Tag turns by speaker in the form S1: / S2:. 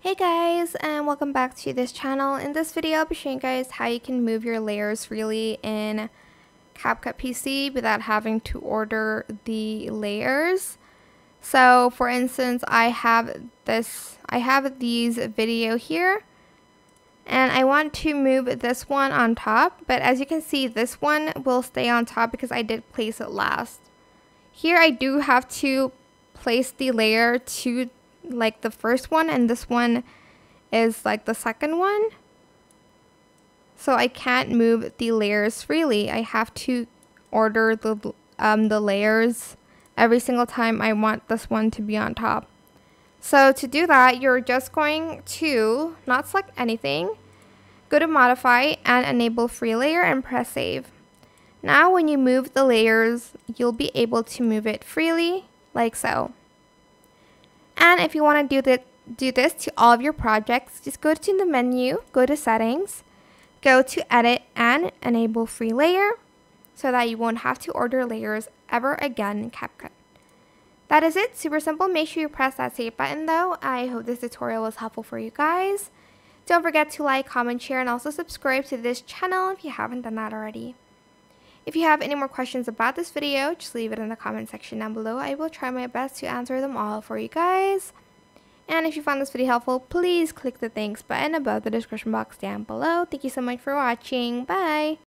S1: Hey guys, and welcome back to this channel. In this video I'll be showing you guys how you can move your layers freely in CapCut PC without having to order the layers. So for instance, I have these video here and I want to move this one on top, but as you can see this one will stay on top because I did place it last. Here I do have to place the layer to like the first one, and this one is like the second one, so I can't move the layers freely. I have to order the layers every single time I want this one to be on top. So to do that, you're just going to not select anything, go to modify and enable free layer and press save. Now when you move the layers, you'll be able to move it freely like so. And if you want to do this to all of your projects, just go to the menu, go to settings, go to edit and enable free layer so that you won't have to order layers ever again in CapCut. That is it, super simple. Make sure you press that save button though. I hope this tutorial was helpful for you guys. Don't forget to like, comment, share, and also subscribe to this channel if you haven't done that already. If you have any more questions about this video, just leave it in the comment section down below. I will try my best to answer them all for you guys. And if you found this video helpful, please click the thanks button above the description box down below. Thank you so much for watching. Bye!